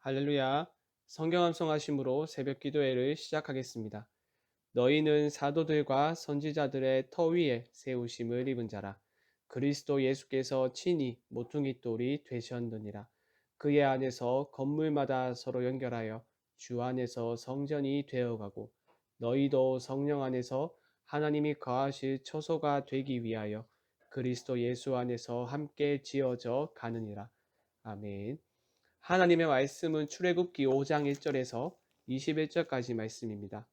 할렐루야. 성경 암송하심으로 새벽 기도회를 시작하겠습니다. 너희는 사도들과 선지자들의 터 위에 세우심을 입은 자라. 그리스도 예수께서 친히 모퉁이 돌이 되셨느니라. 그의 안에서 건물마다 서로 연결하여 주 안에서 성전이 되어가고 너희도 성령 안에서 하나님이 거하실 처소가 되기 위하여 그리스도 예수 안에서 함께 지어져 가느니라. 아멘. 하나님의 말씀은 출애굽기 5장 1절에서 21절까지 말씀입니다.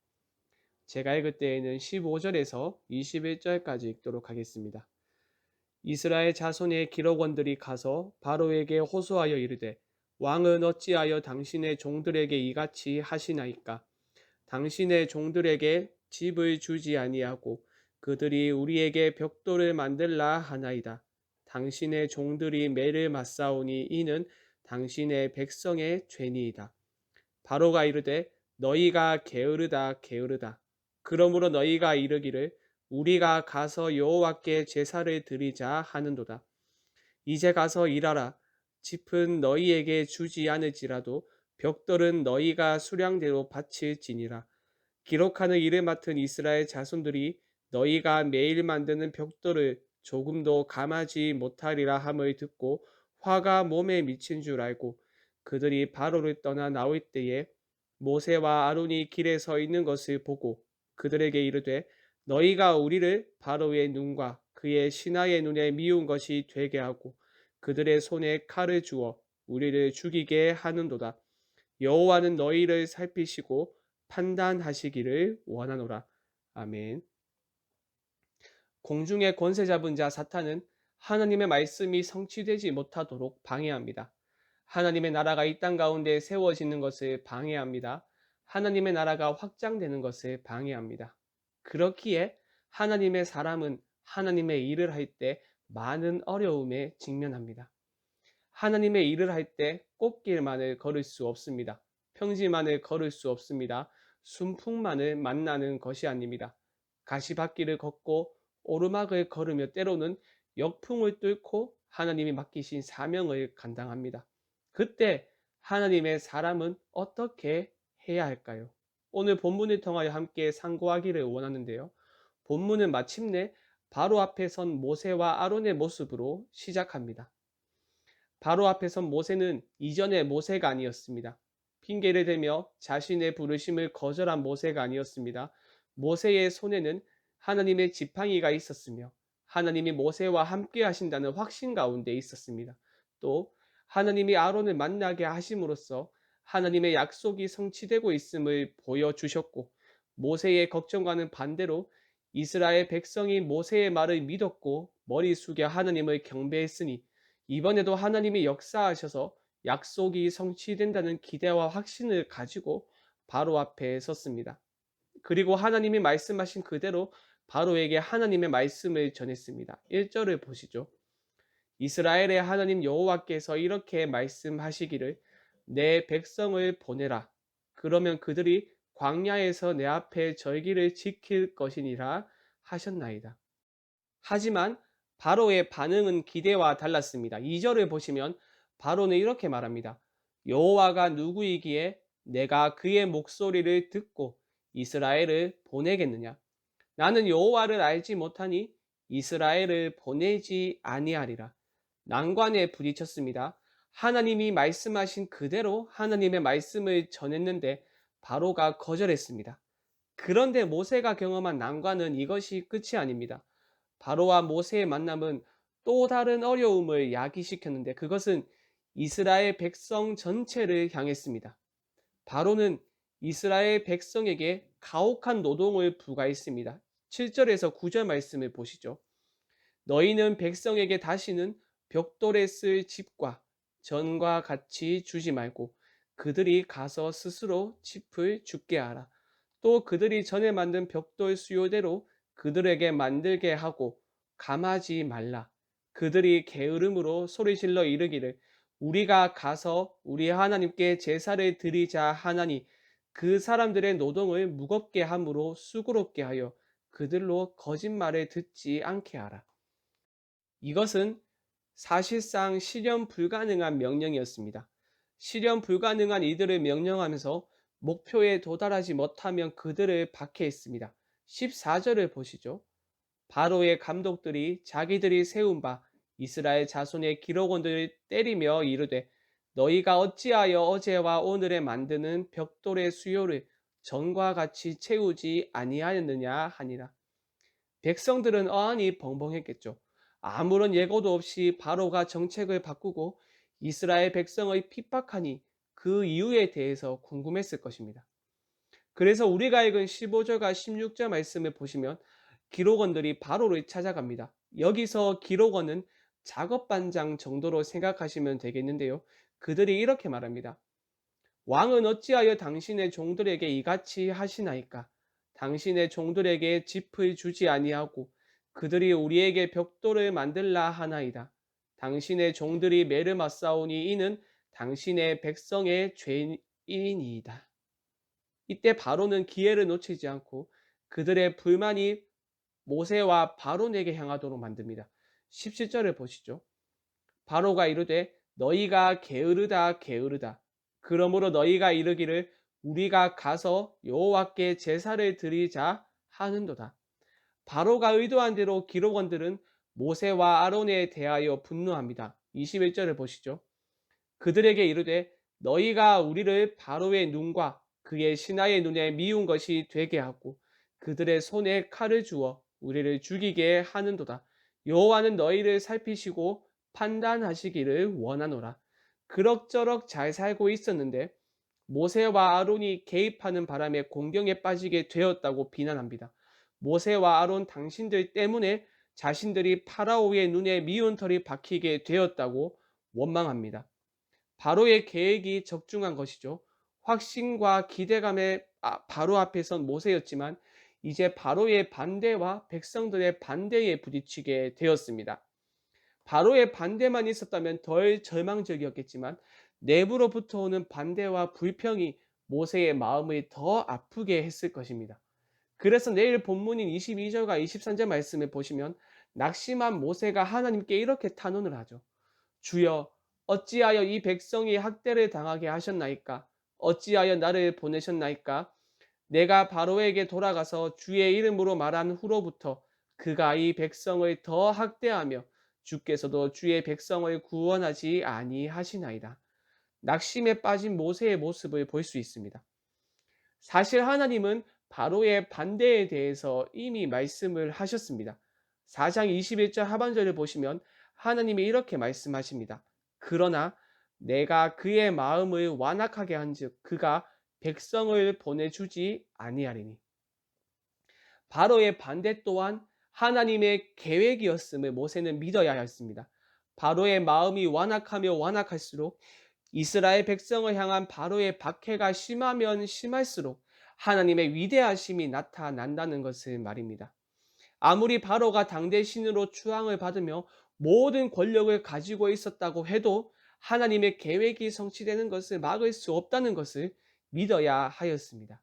제가 읽을 때에는 15절에서 21절까지 읽도록 하겠습니다. 이스라엘 자손의 기록원들이 가서 바로에게 호소하여 이르되 왕은 어찌하여 당신의 종들에게 이같이 하시나이까? 당신의 종들에게 집을 주지 아니하고 그들이 우리에게 벽돌을 만들라 하나이다. 당신의 종들이 매를 맞사오니 이는 당신의 백성의 죄니이다. 바로가 이르되 너희가 게으르다 게으르다. 그러므로 너희가 이르기를 우리가 가서 여호와께 제사를 드리자 하는도다. 이제 가서 일하라. 짚은 너희에게 주지 않을지라도 벽돌은 너희가 수량대로 바칠지니라. 기록하는 일을 맡은 이스라엘 자손들이 너희가 매일 만드는 벽돌을 조금도 감하지 못하리라 함을 듣고 화가 몸에 미친 줄 알고 그들이 바로를 떠나 나올 때에 모세와 아론이 길에 서 있는 것을 보고 그들에게 이르되 너희가 우리를 바로의 눈과 그의 신하의 눈에 미운 것이 되게 하고 그들의 손에 칼을 주어 우리를 죽이게 하는도다. 여호와는 너희를 살피시고 판단하시기를 원하노라. 아멘. 공중의 권세 잡은 자 사탄은 하나님의 말씀이 성취되지 못하도록 방해합니다. 하나님의 나라가 이 땅 가운데 세워지는 것을 방해합니다. 하나님의 나라가 확장되는 것을 방해합니다. 그렇기에 하나님의 사람은 하나님의 일을 할 때 많은 어려움에 직면합니다. 하나님의 일을 할 때 꽃길만을 걸을 수 없습니다. 평지만을 걸을 수 없습니다. 순풍만을 만나는 것이 아닙니다. 가시밭길을 걷고 오르막을 걸으며 때로는 역풍을 뚫고 하나님이 맡기신 사명을 감당합니다. 그때 하나님의 사람은 어떻게 해야 할까요? 오늘 본문을 통하여 함께 상고하기를 원하는데요. 본문은 마침내 바로 앞에 선 모세와 아론의 모습으로 시작합니다. 바로 앞에 선 모세는 이전의 모세가 아니었습니다. 핑계를 대며 자신의 부르심을 거절한 모세가 아니었습니다. 모세의 손에는 하나님의 지팡이가 있었으며 하나님이 모세와 함께 하신다는 확신 가운데 있었습니다. 또 하나님이 아론을 만나게 하심으로써 하나님의 약속이 성취되고 있음을 보여주셨고 모세의 걱정과는 반대로 이스라엘 백성이 모세의 말을 믿었고 머리 숙여 하나님을 경배했으니 이번에도 하나님이 역사하셔서 약속이 성취된다는 기대와 확신을 가지고 바로 앞에 섰습니다. 그리고 하나님이 말씀하신 그대로 바로에게 하나님의 말씀을 전했습니다. 1절을 보시죠. 이스라엘의 하나님 여호와께서 이렇게 말씀하시기를 내 백성을 보내라. 그러면 그들이 광야에서 내 앞에 절기를 지킬 것이니라 하셨나이다. 하지만 바로의 반응은 기대와 달랐습니다. 2절을 보시면 바로는 이렇게 말합니다. 여호와가 누구이기에 내가 그의 목소리를 듣고 이스라엘을 보내겠느냐? 나는 여호와를 알지 못하니 이스라엘을 보내지 아니하리라. 난관에 부딪혔습니다. 하나님이 말씀하신 그대로 하나님의 말씀을 전했는데 바로가 거절했습니다. 그런데 모세가 경험한 난관은 이것이 끝이 아닙니다. 바로와 모세의 만남은 또 다른 어려움을 야기시켰는데 그것은 이스라엘 백성 전체를 향했습니다. 바로는 이스라엘 백성에게 가혹한 노동을 부과했습니다. 7절에서 9절 말씀을 보시죠. 너희는 백성에게 다시는 벽돌에 쓸 집과 전과 같이 주지 말고 그들이 가서 스스로 짚을 줍게 하라. 또 그들이 전에 만든 벽돌 수요대로 그들에게 만들게 하고 감하지 말라. 그들이 게으름으로 소리질러 이르기를 우리가 가서 우리 하나님께 제사를 드리자 하나니 그 사람들의 노동을 무겁게 함으로 수고롭게 하여 그들로 거짓말을 듣지 않게 하라. 이것은 사실상 실현 불가능한 명령이었습니다. 실현 불가능한 이들을 명령하면서 목표에 도달하지 못하면 그들을 박해했습니다. 14절을 보시죠. 바로의 감독들이 자기들이 세운 바 이스라엘 자손의 기록원들을 때리며 이르되 너희가 어찌하여 어제와 오늘에 만드는 벽돌의 수요를 전과 같이 채우지 아니하였느냐 하니라. 백성들은 어안이 벙벙했겠죠. 아무런 예고도 없이 바로가 정책을 바꾸고 이스라엘 백성의 핍박하니 그 이유에 대해서 궁금했을 것입니다. 그래서 우리가 읽은 15절과 16절 말씀을 보시면 기록원들이 바로를 찾아갑니다. 여기서 기록원은 작업반장 정도로 생각하시면 되겠는데요. 그들이 이렇게 말합니다. 왕은 어찌하여 당신의 종들에게 이같이 하시나이까? 당신의 종들에게 짚을 주지 아니하고 그들이 우리에게 벽돌을 만들라 하나이다. 당신의 종들이 메르맞사오니 이는 당신의 백성의 죄인이다. 이때 바로는 기회를 놓치지 않고 그들의 불만이 모세와 바론에게 향하도록 만듭니다. 17절을 보시죠. 바로가 이르되 너희가 게으르다 게으르다. 그러므로 너희가 이르기를 우리가 가서 여호와께 제사를 드리자 하는도다. 바로가 의도한 대로 기록원들은 모세와 아론에 대하여 분노합니다. 21절을 보시죠. 그들에게 이르되 너희가 우리를 바로의 눈과 그의 신하의 눈에 미운 것이 되게 하고 그들의 손에 칼을 주어 우리를 죽이게 하는도다. 여호와는 너희를 살피시고 판단하시기를 원하노라. 그럭저럭 잘 살고 있었는데 모세와 아론이 개입하는 바람에 공경에 빠지게 되었다고 비난합니다. 모세와 아론 당신들 때문에 자신들이 파라오의 눈에 미운 털이 박히게 되었다고 원망합니다. 바로의 계획이 적중한 것이죠. 확신과 기대감에 바로 앞에 선 모세였지만 이제 바로의 반대와 백성들의 반대에 부딪히게 되었습니다. 바로의 반대만 있었다면 덜 절망적이었겠지만 내부로부터 오는 반대와 불평이 모세의 마음을 더 아프게 했을 것입니다. 그래서 내일 본문인 22절과 23절 말씀을 보시면 낙심한 모세가 하나님께 이렇게 탄원을 하죠. 주여, 어찌하여 이 백성이 학대를 당하게 하셨나이까? 어찌하여 나를 보내셨나이까? 내가 바로에게 돌아가서 주의 이름으로 말한 후로부터 그가 이 백성을 더 학대하며 주께서도 주의 백성을 구원하지 아니하시나이다. 낙심에 빠진 모세의 모습을 볼 수 있습니다. 사실 하나님은 바로의 반대에 대해서 이미 말씀을 하셨습니다. 4장 21절 하반절을 보시면 하나님이 이렇게 말씀하십니다. 그러나 내가 그의 마음을 완악하게 한즉 그가 백성을 보내주지 아니하리니. 바로의 반대 또한 하나님의 계획이었음을 모세는 믿어야 했습니다. 바로의 마음이 완악하며 완악할수록 이스라엘 백성을 향한 바로의 박해가 심하면 심할수록 하나님의 위대하심이 나타난다는 것을 말입니다. 아무리 바로가 당대 신으로 추앙을 받으며 모든 권력을 가지고 있었다고 해도 하나님의 계획이 성취되는 것을 막을 수 없다는 것을 믿어야 하였습니다.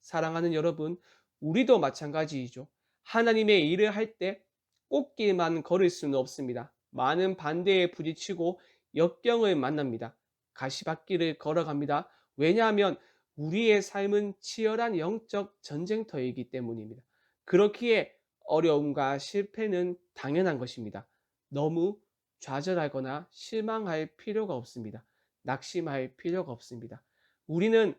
사랑하는 여러분, 우리도 마찬가지이죠. 하나님의 일을 할 때 꽃길만 걸을 수는 없습니다. 많은 반대에 부딪히고 역경을 만납니다. 가시밭길을 걸어갑니다. 왜냐하면 우리의 삶은 치열한 영적 전쟁터이기 때문입니다. 그렇기에 어려움과 실패는 당연한 것입니다. 너무 좌절하거나 실망할 필요가 없습니다. 낙심할 필요가 없습니다. 우리는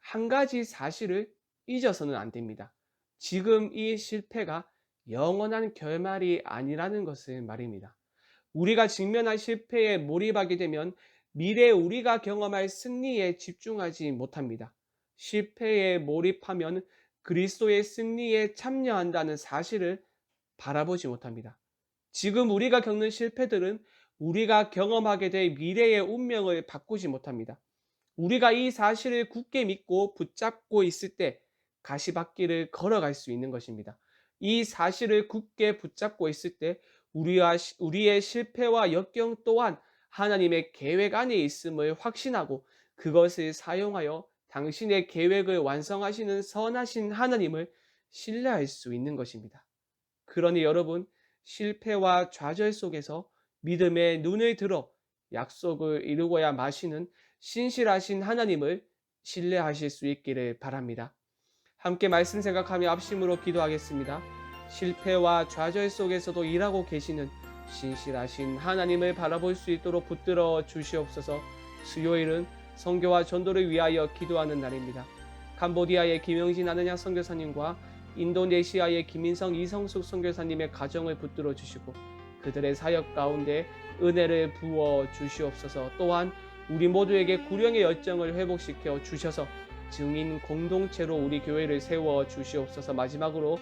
한 가지 사실을 잊어서는 안 됩니다. 지금 이 실패가 영원한 결말이 아니라는 것을 말입니다. 우리가 직면한 실패에 몰입하게 되면 미래에 우리가 경험할 승리에 집중하지 못합니다. 실패에 몰입하면 그리스도의 승리에 참여한다는 사실을 바라보지 못합니다. 지금 우리가 겪는 실패들은 우리가 경험하게 될 미래의 운명을 바꾸지 못합니다. 우리가 이 사실을 굳게 믿고 붙잡고 있을 때 가시밭길을 걸어갈 수 있는 것입니다. 이 사실을 굳게 붙잡고 있을 때 우리의 실패와 역경 또한 하나님의 계획 안에 있음을 확신하고 그것을 사용하여 당신의 계획을 완성하시는 선하신 하나님을 신뢰할 수 있는 것입니다. 그러니 여러분, 실패와 좌절 속에서 믿음의 눈을 들어 약속을 이루고야 마시는 신실하신 하나님을 신뢰하실 수 있기를 바랍니다. 함께 말씀 생각하며 앞심으로 기도하겠습니다. 실패와 좌절 속에서도 일하고 계시는 신실하신 하나님을 바라볼 수 있도록 붙들어 주시옵소서. 수요일은 선교와 전도를 위하여 기도하는 날입니다. 캄보디아의 김영진 아느냐 선교사님과 인도네시아의 김인성 이성숙 선교사님의 가정을 붙들어 주시고 그들의 사역 가운데 은혜를 부어 주시옵소서. 또한 우리 모두에게 구령의 열정을 회복시켜 주셔서 증인 공동체로 우리 교회를 세워 주시옵소서. 마지막으로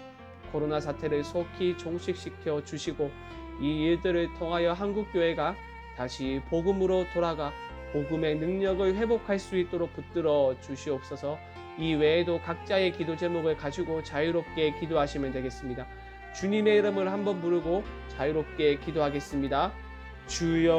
코로나 사태를 속히 종식시켜 주시고 이 일들을 통하여 한국교회가 다시 복음으로 돌아가 복음의 능력을 회복할 수 있도록 붙들어 주시옵소서. 이 외에도 각자의 기도 제목을 가지고 자유롭게 기도하시면 되겠습니다. 주님의 이름을 한번 부르고 자유롭게 기도하겠습니다. 주여